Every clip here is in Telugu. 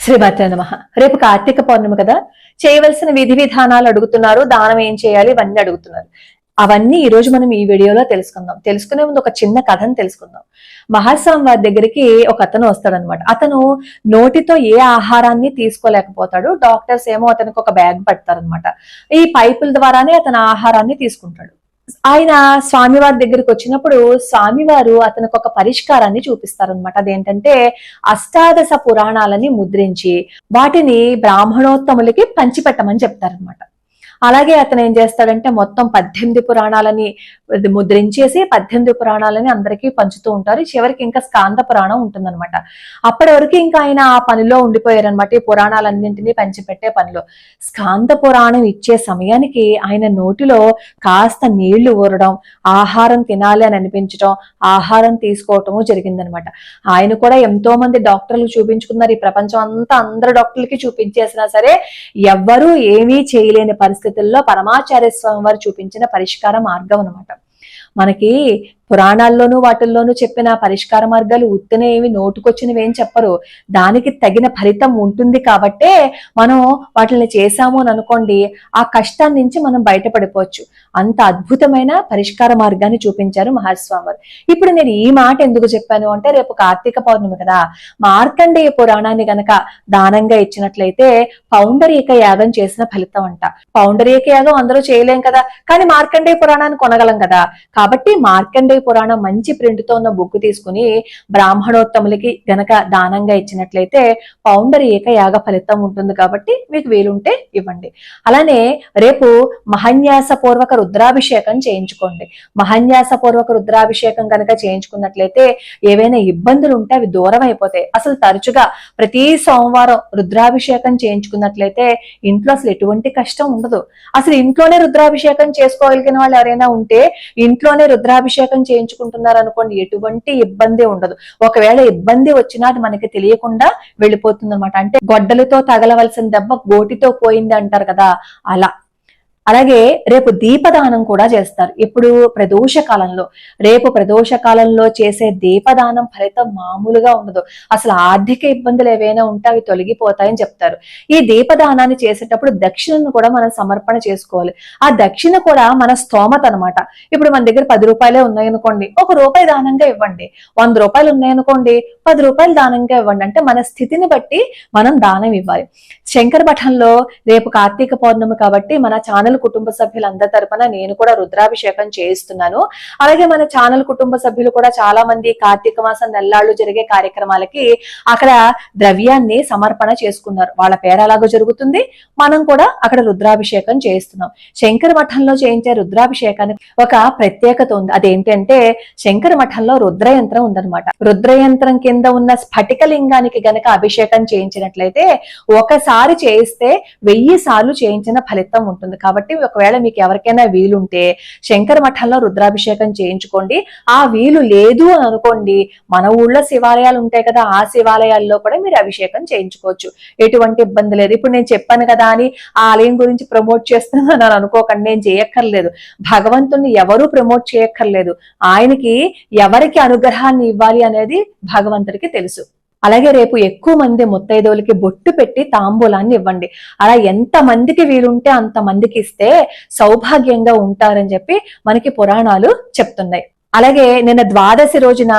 శ్రీమాత్రే నమః. రేపు కార్తీక పౌర్ణమి కదా, చేయవలసిన విధి విధానాలు అడుగుతున్నారు, దానం ఏం చేయాలి ఇవన్నీ అడుగుతున్నారు. అవన్నీ ఈ రోజు మనం ఈ వీడియోలో తెలుసుకుందాం. తెలుసుకునే ముందు ఒక చిన్న కథను తెలుసుకుందాం. మహాస్వామి వారి దగ్గరికి ఒక అతను వస్తాడనమాట. అతను నోటితో ఏ ఆహారాన్ని తీసుకోలేకపోతాడు. డాక్టర్స్ ఏమో అతనికి ఒక బ్యాగ్ పడతారనమాట. ఈ పైపుల ద్వారానే అతను ఆహారాన్ని తీసుకుంటాడు. ఆయన స్వామివారి దగ్గరికి వచ్చినప్పుడు స్వామివారు అతనికి ఒక పరిష్కారాన్ని చూపిస్తారనమాట. అదేంటంటే అష్టాదశ పురాణాలని ముద్రించి వాటిని బ్రాహ్మణోత్తములకి పంచిపెట్టమని చెప్తారనమాట. అలాగే అతను ఏం చేస్తాడంటే మొత్తం 18 పురాణాలని ముద్రించేసి 18 పురాణాలని అందరికీ పంచుతూ ఉంటారు. చివరికి ఇంకా స్కాంద పురాణం ఉంటుందన్నమాట. అప్పటి వరకు ఇంకా ఆయన ఆ పనిలో ఉండిపోయారనమాట, ఈ పురాణాలన్నింటినీ పంచిపెట్టే పనిలో. స్కాంద పురాణం ఇచ్చే సమయానికి ఆయన నోటిలో కాస్త నీళ్లు ఊరడం, ఆహారం తినాలి అని అనిపించడం, ఆహారం తీసుకోవటము జరిగిందనమాట. ఆయన కూడా ఎంతో మంది డాక్టర్లు చూపించుకున్నారు. ఈ ప్రపంచం అంతా అందరు డాక్టర్లకి చూపించేసినా సరే ఎవ్వరూ ఏమీ చేయలేని పరిస్థితుల్లో పరమాచార్య స్వామి వారు చూపించిన పరిష్కార మార్గం అనమాట. మనకి పురాణాల్లోనూ వాటిల్లోనూ చెప్పిన పరిష్కార మార్గాలు ఉత్తనే ఏమి నోటుకొచ్చినవి ఏం చెప్పరు. దానికి తగిన ఫలితం ఉంటుంది కాబట్టే మనం వాటిని చేశాము అని అనుకోండి, ఆ కష్టాన్ని నుంచి మనం బయటపడిపోవచ్చు. అంత అద్భుతమైన పరిష్కార మార్గాన్ని చూపించారు మహాస్వామి వారు. ఇప్పుడు నేను ఈ మాట ఎందుకు చెప్పాను అంటే, రేపు కార్తీక పౌర్ణమి కదా, మార్కండేయ పురాణాన్ని గనక దానంగా ఇచ్చినట్లయితే పౌండరీక యాగం చేసిన ఫలితం అంట. పౌండరీక యాగం అందరూ చేయలేం కదా, కానీ మార్కండేయ పురాణాన్ని కొనగలం కదా. కాబట్టి మార్కండేయ పురాణం మంచి ప్రింట్ తో ఉన్న బుక్ తీసుకుని బ్రాహ్మణోత్తములకి గనక దానంగా ఇచ్చినట్లయితే పౌండరీక యాగ ఫలితం ఉంటుంది. కాబట్టి మీకు వీలుంటే ఇవ్వండి. అలానే రేపు మహాన్యాస పూర్వక రుద్రాభిషేకం చేయించుకోండి. మహాన్యాస పూర్వక రుద్రాభిషేకం గనక చేయించుకున్నట్లయితే ఏవైనా ఇబ్బందులు ఉంటే అవి దూరం అయిపోతాయి. అసలు తరచుగా ప్రతి సోమవారం రుద్రాభిషేకం చేయించుకున్నట్లయితే ఇంట్లో అసలు ఎటువంటి కష్టం ఉండదు. అసలు ఇంట్లోనే రుద్రాభిషేకం చేసుకోగలిగిన వాళ్ళు ఎవరైనా ఉంటే ఇంట్లోనే రుద్రాభిషేకం చేయించుకుంటున్నారు అనుకోండి, ఎటువంటి ఇబ్బంది ఉండదు. ఒకవేళ ఇబ్బంది వచ్చినా అది మనకి తెలియకుండా వెళ్ళిపోతుంది అనమాట. అంటే గొడ్డలతో తగలవలసిన దెబ్బ గోటితో పోయింది అంటారు కదా, అలా. అలాగే రేపు దీపదానం కూడా చేస్తారు. ఇప్పుడు ప్రదోష కాలంలో, రేపు ప్రదోష కాలంలో చేసే దీపదానం ఫలితం మామూలుగా ఉండదు. అసలు ఆర్థిక ఇబ్బందులు ఏవైనా ఉంటే అవి తొలగిపోతాయని చెప్తారు. ఈ దీపదానాన్ని చేసేటప్పుడు దక్షిణను కూడా మనం సమర్పణ చేసుకోవాలి. ఆ దక్షిణ కూడా మన స్తోమత అనమాట. ఇప్పుడు మన దగ్గర 10 రూపాయలే ఉన్నాయనుకోండి, ₹1 దానంగా ఇవ్వండి. 100 రూపాయలు ఉన్నాయనుకోండి, 10 రూపాయలు దానంగా ఇవ్వండి. అంటే మన స్థితిని బట్టి మనం దానం ఇవ్వాలి. శంకర మఠంలో రేపు కార్తీక పౌర్ణమి కాబట్టి మన ఛానల్ కుటుంబ సభ్యులందరి తరపున నేను కూడా రుద్రాభిషేకం చేయిస్తున్నాను. అలాగే మన ఛానల్ కుటుంబ సభ్యులు కూడా చాలా మంది కార్తీక మాసం నెల్లాళ్ళు జరిగే కార్యక్రమాలకి అక్కడ ద్రవ్యాన్ని సమర్పణ చేసుకున్నారు. వాళ్ళ పేరు అలాగో జరుగుతుంది, మనం కూడా అక్కడ రుద్రాభిషేకం చేయిస్తున్నాం. శంకర మఠంలో చేయించే రుద్రాభిషేకానికి ఒక ప్రత్యేకత ఉంది. అదేంటంటే శంకర మఠంలో రుద్రయంత్రం ఉందన్నమాట. రుద్రయంత్రం కింద ఉన్న స్ఫటికలింగానికి గనక అభిషేకం చేయించినట్లయితే ఒకసారి చేయిస్తే 1000 సార్లు చేయించిన ఫలితం ఉంటుంది. కాబట్టి ఒకవేళ మీకు ఎవరికైనా వీలుంటే శంకర మఠంలో రుద్రాభిషేకం చేయించుకోండి. ఆ వీలు లేదు అని అనుకోండి, మన ఊళ్ళో శివాలయాలు ఉంటాయి కదా, ఆ శివాలయాల్లో కూడా మీరు అభిషేకం చేయించుకోవచ్చు. ఎటువంటి ఇబ్బంది లేదు. ఇప్పుడు నేను చెప్పాను కదా అని ఆ ఆలయం గురించి ప్రమోట్ చేస్తున్నాను అని అనుకోకండి, నేను చేయక్కర్లేదు. భగవంతుణ్ణి ఎవరూ ప్రమోట్ చేయక్కర్లేదు. ఆయనకి ఎవరికి అనుగ్రహాన్ని ఇవ్వాలి అనేది భగవంతుడికి తెలుసు. అలాగే రేపు ఎక్కువ మంది ముత్తైదువులకి బొట్టు పెట్టి తాంబూలాన్ని ఇవ్వండి. అలా ఎంత మందికి వీలుంటే అంత మందికి ఇస్తే సౌభాగ్యంగా ఉంటారని చెప్పి మనకి పురాణాలు చెప్తున్నాయి. అలాగే నిన్న ద్వాదశి రోజున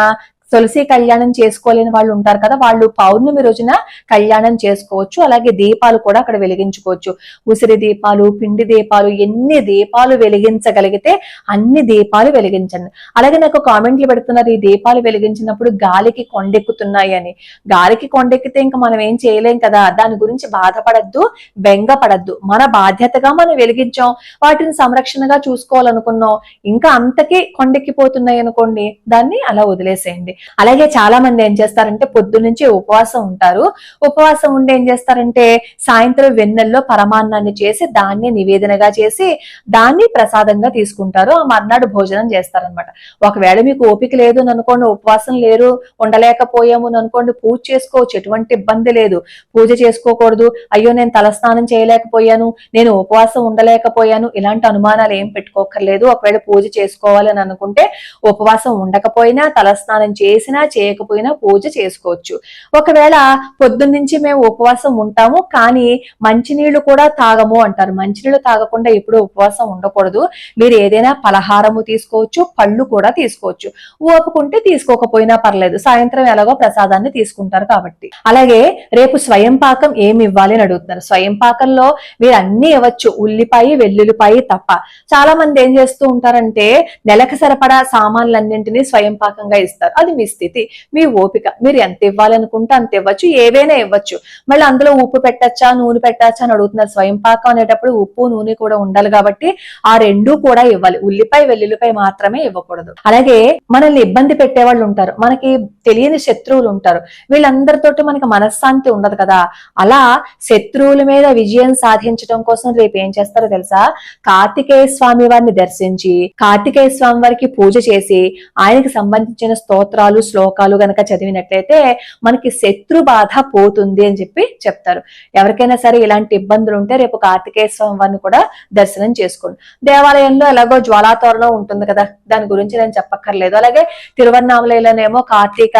తులసి కళ్యాణం చేసుకోలేని వాళ్ళు ఉంటారు కదా, వాళ్ళు పౌర్ణమి రోజున కళ్యాణం చేసుకోవచ్చు. అలాగే దీపాలు కూడా అక్కడ వెలిగించుకోవచ్చు. ఉసిరి దీపాలు, పిండి దీపాలు, ఎన్ని దీపాలు వెలిగించగలిగితే అన్ని దీపాలు వెలిగించండి. అలాగే నాకు కామెంట్లు పెడుతున్నారు, ఈ దీపాలు వెలిగించినప్పుడు గాలికి కొండెక్కుతున్నాయి అని. గాలికి కొండెక్కితే ఇంకా మనం ఏం చేయలేం కదా, దాని గురించి బాధపడద్దు, బెంగపడద్దు. మన బాధ్యతగా మనం వెలిగించాం, వాటిని సంరక్షణగా చూసుకోవాలనుకున్నాం, ఇంకా అంతకీ కొండెక్కిపోతున్నాయి అనుకోండి, దాన్ని అలా వదిలేసేయండి. అలాగే చాలా మంది ఏం చేస్తారంటే పొద్దు నుంచి ఉపవాసం ఉంటారు. ఉపవాసం ఉండి ఏం చేస్తారంటే సాయంత్రం వెన్నెల్లో పరమాన్నాన్ని చేసి దాన్ని నివేదనగా చేసి దాన్ని ప్రసాదంగా తీసుకుంటారు. ఆ మర్నాడు భోజనం చేస్తారనమాట. ఒకవేళ మీకు ఓపిక లేదు అని అనుకోండి, ఉపవాసం లేరు, ఉండలేకపోయాము అని అనుకోండి, పూజ చేసుకోవచ్చు, ఎటువంటి ఇబ్బంది లేదు. పూజ చేసుకోకూడదు, అయ్యో నేను తలస్నానం చేయలేకపోయాను, నేను ఉపవాసం ఉండలేకపోయాను, ఇలాంటి అనుమానాలు ఏం పెట్టుకోకర్లేదు. ఒకవేళ పూజ చేసుకోవాలని అనుకుంటే ఉపవాసం ఉండకపోయినా తలస్నానం చేసినా చేయకపోయినా పూజ చేసుకోవచ్చు. ఒకవేళ పొద్దున్నుంచి మేము ఉపవాసం ఉంటాము కానీ మంచినీళ్లు కూడా తాగము అంటారు. మంచినీళ్లు తాగకుండా ఎప్పుడూ ఉపవాసం ఉండకూడదు. మీరు ఏదైనా పలహారము తీసుకోవచ్చు, పళ్ళు కూడా తీసుకోవచ్చు. ఓపుకుంటే తీసుకోకపోయినా పర్లేదు, సాయంత్రం ఎలాగో ప్రసాదాన్ని తీసుకుంటారు కాబట్టి. అలాగే రేపు స్వయం పాకం ఏమి ఇవ్వాలి అని అడుగుతున్నారు. స్వయం పాకంలో మీరు అన్ని ఇవ్వచ్చు, ఉల్లిపాయ వెల్లుల్లిపాయ తప్ప. చాలా మంది ఏం చేస్తూ ఉంటారంటే నెలకు సరిపడా సామాన్లన్నింటినీ స్వయం పాకంగా ఇస్తారు. అది మీ స్థితి, మీ ఓపిక. మీరు ఎంత ఇవ్వాలనుకుంటే అంత ఇవ్వచ్చు, ఏవైనా ఇవ్వచ్చు. మళ్ళీ అందులో ఉప్పు పెట్టచ్చా నూనె పెట్టచ్చా అని అడుగుతున్నారు. స్వయం పాకం అనేటప్పుడు ఉప్పు నూనె కూడా ఉండాలి కాబట్టి ఆ రెండూ కూడా ఇవ్వాలి. ఉల్లిపాయ వెల్లుల్లిపాయ మాత్రమే ఇవ్వకూడదు. అలాగే మనల్ని ఇబ్బంది పెట్టే వాళ్ళు ఉంటారు, మనకి తెలియని శత్రువులు ఉంటారు. వీళ్ళందరితోటి మనకి మనశ్శాంతి ఉండదు కదా. అలా శత్రువుల మీద విజయం సాధించడం కోసం రేపు ఏం చేస్తారో తెలుసా? కార్తికేయ స్వామి వారిని దర్శించి కార్తికేయ స్వామి వారికి పూజ చేసి ఆయనకి సంబంధించిన స్తోత్రాలు శ్లోకాలు గనక చదివినట్లయితే మనకి శత్రు బాధ పోతుంది అని చెప్పి చెప్తారు. ఎవరికైనా సరే ఇలాంటి ఇబ్బందులు ఉంటే రేపు కార్తికేయ స్వామి వారిని కూడా దర్శనం చేసుకోండి. దేవాలయంలో ఎలాగో జ్వాలాతోరణం ఉంటుంది కదా, దాని గురించి నేను చెప్పక్కర్లేదు. అలాగే తిరువన్నామలైలోనేమో కార్తీక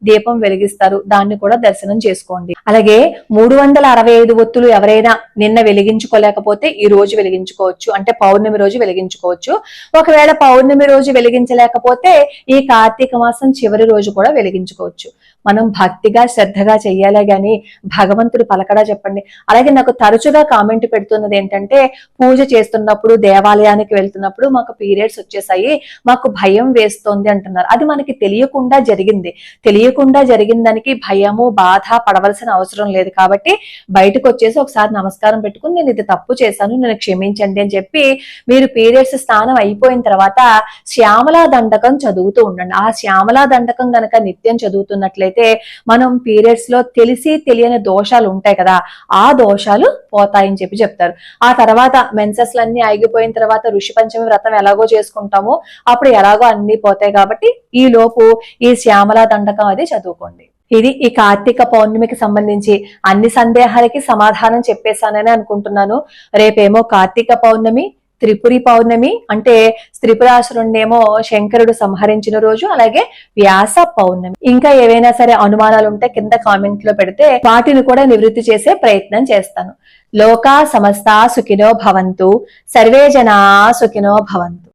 దీపం వెలిగిస్తారు, దాన్ని కూడా దర్శనం చేసుకోండి. అలాగే 365 ఒత్తులు ఎవరైనా నిన్న వెలిగించుకోలేకపోతే ఈ రోజు వెలిగించుకోవచ్చు, అంటే పౌర్ణమి రోజు వెలిగించుకోవచ్చు. ఒకవేళ పౌర్ణమి రోజు వెలిగించలేకపోతే ఈ కార్తీక మాసం చివరి రోజు కూడా వెలిగించుకోవచ్చు. మనం భక్తిగా శ్రద్ధగా చెయ్యాలే గాని భగవంతుడు పలకడా చెప్పండి. అలాగే నాకు తరచుగా కామెంట్ పెడుతున్నది ఏంటంటే పూజ చేస్తున్నప్పుడు దేవాలయానికి వెళ్తున్నప్పుడు మాకు పీరియడ్స్ వచ్చేసాయి, మాకు భయం వేస్తోంది అంటున్నారు. అది మనకి తెలియకుండా జరిగింది. తెలియకుండా జరిగిన దానికి భయము బాధ పడవలసిన అవసరం లేదు. కాబట్టి బయటకు వచ్చేసి ఒకసారి నమస్కారం పెట్టుకుని నేను ఇది తప్పు చేశాను, నేను క్షమించండి అని చెప్పి మీరు పీరియడ్స్ స్నానం అయిపోయిన తర్వాత శ్యామలా దండకం చదువుతూ ఉండండి. ఆ శ్యామలా దండకం గనక నిత్యం చదువుతున్నట్లయితే మనం పీరియడ్స్ లో తెలిసి తెలియని దోషాలు ఉంటాయి కదా, ఆ దోషాలు పోతాయని చెప్పి చెప్తారు. ఆ తర్వాత మెన్సెస్ లన్నీ ఆగిపోయిన తర్వాత ఋషి పంచమి వ్రతం ఎలాగో చేసుకుంటామో అప్పుడు ఎలాగో అన్ని పోతాయి. కాబట్టి ఈ లోపు ఈ శ్యామలా దండకం అది చదువుకోండి. ఇది ఈ కార్తీక పౌర్ణమికి సంబంధించి అన్ని సందేహాలకి సమాధానం చెప్పేశానని అనుకుంటున్నాను. రేపేమో కార్తీక పౌర్ణమి, త్రిపురి పౌర్ణమి అంటే త్రిపురాసురుణ్ణేమో శంకరుడు సంహరించిన రోజు, అలాగే వ్యాస పౌర్ణమి. ఇంకా ఏవైనా సరే అనుమానాలు ఉంటే కింద కామెంట్ లో పెడితే వాటిని కూడా నివృత్తి చేసే ప్రయత్నం చేస్తాను. లోకా సమస్తా సుఖినో భవంతు, సర్వే జనా సుఖినో భవంతు.